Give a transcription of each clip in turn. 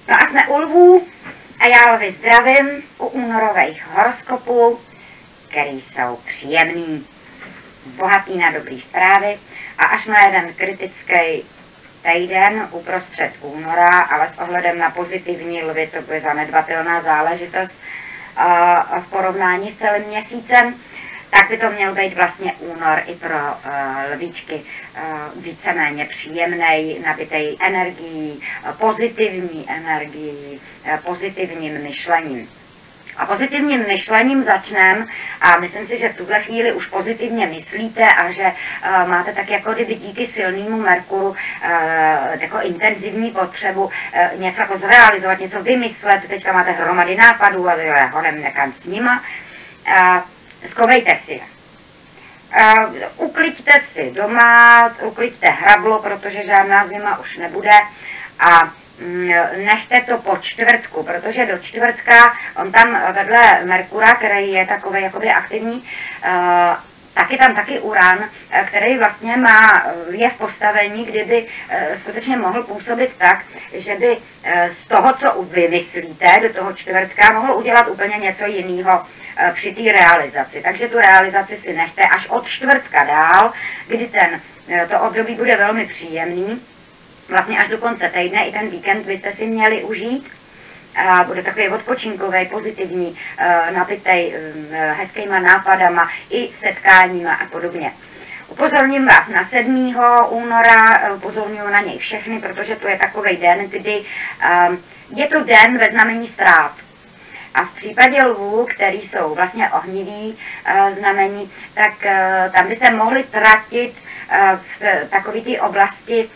No a jsme u lvů a já lvy zdravím u únorových horoskopů, který jsou příjemný, bohatý na dobrý zprávy a až na jeden kritický týden uprostřed února, ale s ohledem na pozitivní lvy to bude zanedbatelná záležitost v porovnání s celým měsícem, tak by to měl být vlastně únor i pro lvíčky víceméně příjemnej, nabitej energií, pozitivní energií, pozitivním myšlením. A pozitivním myšlením začneme a myslím si, že v tuhle chvíli už pozitivně myslíte a že máte tak jako kdyby díky silnému Merkuru takovou intenzivní potřebu něco jako zrealizovat, něco vymyslet. Teďka máte hromady nápadů a já honem nekam s nima. Skovejte si je. Ukliďte si doma, ukliďte hrablo, protože žádná zima už nebude a nechte to po čtvrtku, protože do čtvrtka on tam vedle Merkura, který je takový jakoby aktivní, taky tam taky Uran, který vlastně je v postavení, kdyby skutečně mohl působit tak, že by z toho, co vymyslíte do toho čtvrtka, mohl udělat úplně něco jiného při té realizaci. Takže tu realizaci si nechte až od čtvrtka dál, kdy to období bude velmi příjemný. Vlastně až do konce týdne i ten víkend byste si měli užít. Bude takový odpočinkový, pozitivní, nabitej hezkýma nápadama i setkáníma a podobně. Upozorním vás na 7. února, upozorňuji na něj všechny, protože to je takový den, kdy je to den ve znamení ztrát. A v případě lvů, který jsou vlastně ohniví znamení, tak tam byste mohli tratit v takové té oblasti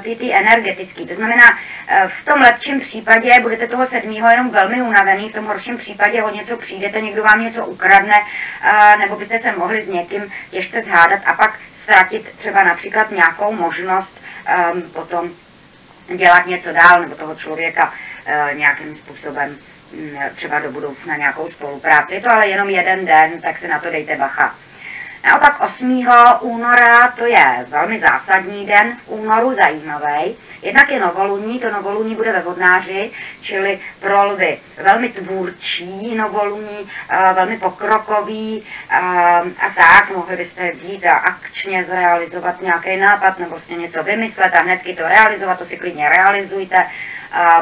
ty energetické. To znamená, v tom lepším případě budete toho 7. jenom velmi unavený, v tom horším případě o něco přijdete, někdo vám něco ukradne, nebo byste se mohli s někým těžce zhádat a pak ztratit třeba například nějakou možnost potom dělat něco dál, nebo toho člověka nějakým způsobem třeba do budoucna nějakou spolupráci. Je to ale jenom jeden den, tak si na to dejte bacha. Naopak 8. února, to je velmi zásadní den v únoru, zajímavý. Jednak je novoluní, to novoluní bude ve Vodnáři, čili pro lvy velmi tvůrčí novoluní, velmi pokrokový a tak. Mohli byste jít a akčně zrealizovat nějaký nápad nebo prostě něco vymyslet a hnedky to realizovat, to si klidně realizujte,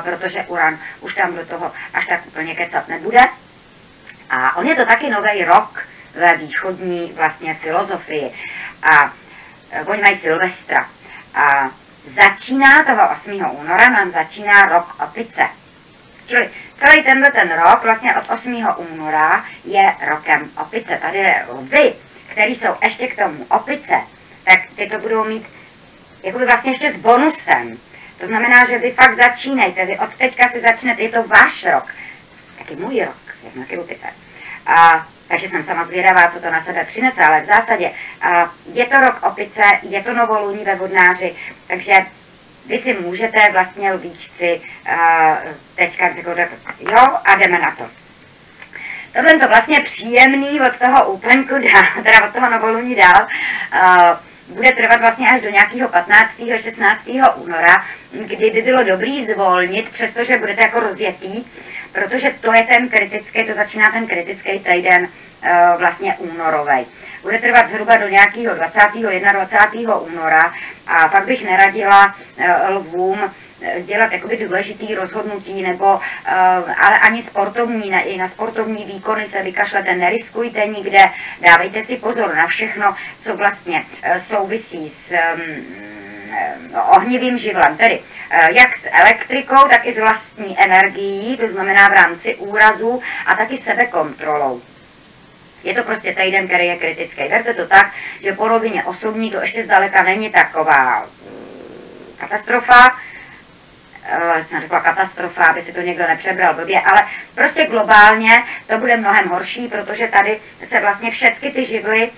protože Uran už tam do toho až tak úplně kecat nebude. A on je to taky nový rok ve východní vlastně filozofii. A oni mají Silvestra. A začíná toho 8. února, nám začíná rok opice. Čili celý ten rok, vlastně od 8. února, je rokem opice. Tady vy, který jsou ještě k tomu opice, tak ty to budou mít jakoby vlastně ještě s bonusem. To znamená, že vy fakt začínejte, vy od teďka si začnete, je to váš rok. Taky můj rok, je znaky opice. Takže jsem sama zvědavá, co to na sebe přinese, ale v zásadě je to rok opice, je to novoluní ve Vodnáři, takže vy si můžete vlastně lvíčci teďka řekl, jo, a jdeme na to. Tohle to vlastně příjemný od toho úplňku dál, teda od toho novoluní dál, bude trvat vlastně až do nějakého 15. 16. února, kdy by bylo dobrý zvolnit, přestože budete jako rozjetý, protože to je ten kritický, to začíná ten kritický týden vlastně únorový. Bude trvat zhruba do nějakého 20. 21. února a fakt bych neradila lvům dělat jakoby důležitý rozhodnutí, nebo ale ani sportovní, i na sportovní výkony se vykašlete, neriskujte nikde, dávejte si pozor na všechno, co vlastně souvisí s ohnivým živlem, tedy jak s elektrikou, tak i s vlastní energií, to znamená v rámci úrazu a taky sebekontrolou. Je to prostě týden, který je kritický. Berte to tak, že po rovině osobní to ještě zdaleka není taková katastrofa, jsem řekla katastrofa, aby si to někdo nepřebral blbě, ale prostě globálně to bude mnohem horší, protože tady se vlastně všechny ty živly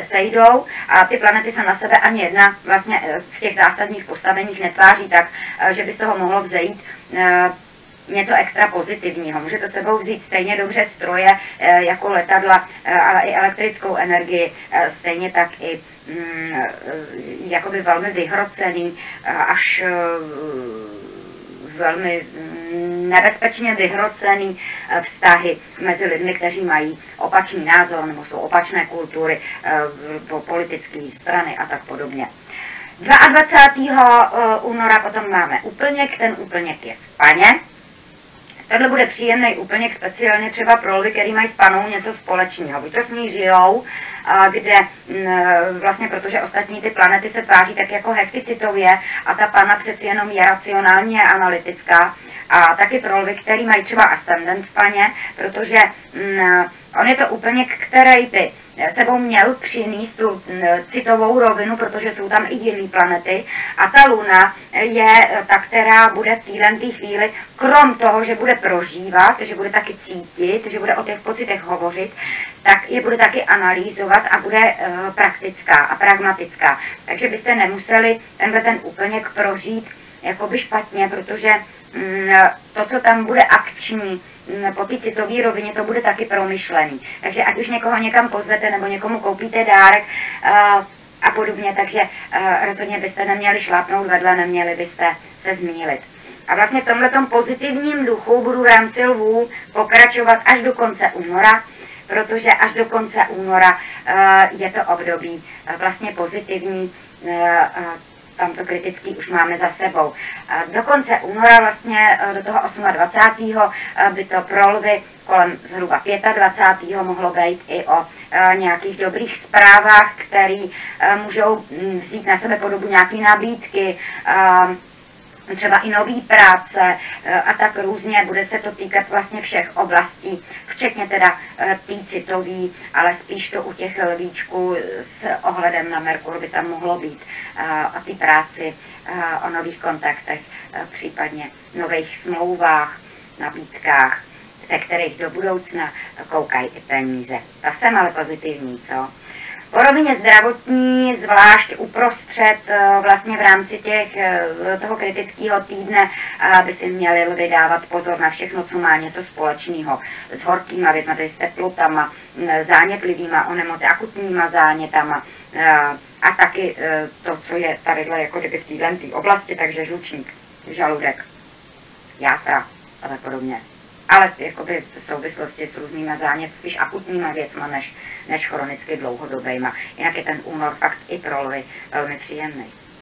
sejdou a ty planety se na sebe ani jedna vlastně v těch zásadních postaveních netváří tak, že by z toho mohlo vzejít něco extra pozitivního. Můžete sebou vzít stejně dobře stroje jako letadla, ale i elektrickou energii, stejně tak i jakoby velmi vyhrocený až velmi nebezpečně vyhrocený vztahy mezi lidmi, kteří mají opačný názor nebo jsou opačné kultury, politické strany a tak podobně. 22. února potom máme úplněk, ten úplněk je v paně. Tohle bude příjemný úplněk speciálně třeba pro lidi, kteří mají s panou něco společného. Buď to s ní žijou, kde vlastně, protože ostatní ty planety se tváří tak jako hezky citově a ta pana přeci jenom je racionální a analytická. A taky pro lidi, kteří mají třeba ascendent v paně, protože on je to úplněk, který by sebou měl přinést tu citovou rovinu, protože jsou tam i jiné planety. A ta Luna je ta, která bude v této chvíli, krom toho, že bude prožívat, že bude taky cítit, že bude o těch pocitech hovořit, tak je bude taky analyzovat a bude praktická a pragmatická. Takže byste nemuseli ten úplněk prožít jakoby špatně, protože to, co tam bude akční, po té citové rovině, to bude taky promyšlený. Takže ať už někoho někam pozvete, nebo někomu koupíte dárek a podobně, takže rozhodně byste neměli šlápnout vedle, neměli byste se zmýlit. A vlastně v tomhletom pozitivním duchu budu v rámci Lvů pokračovat až do konce února, protože až do konce února je to období vlastně pozitivní, tamto kritický už máme za sebou. Do konce února, vlastně do toho 28. by to pro lvy kolem zhruba 25. mohlo být i o nějakých dobrých zprávách, které můžou vzít na sebe podobu nějaké nabídky, třeba i nový práce a tak různě. Bude se to týkat vlastně všech oblastí, včetně teda tý citový, ale spíš to u těch lvíčků s ohledem na Merkur by tam mohlo být o té práci, o nových kontaktech, případně nových smlouvách, nabídkách, ze kterých do budoucna koukají i peníze. To jsem ale pozitivní, co? Po rovině zdravotní, zvlášť uprostřed, vlastně v rámci toho kritického týdne, by si měli lidi dávat pozor na všechno, co má něco společného s horkýma věcmi, tedy s teplotama, zánětlivýma akutníma zánětama a taky to, co je tadyhle jako kdyby v této oblasti, takže žlučník, žaludek, játra a tak podobně. Ale jakoby v souvislosti s různýma spíš akutníma věcma, než chronicky dlouhodobejma. Jinak je ten únor fakt i pro lvy velmi příjemný.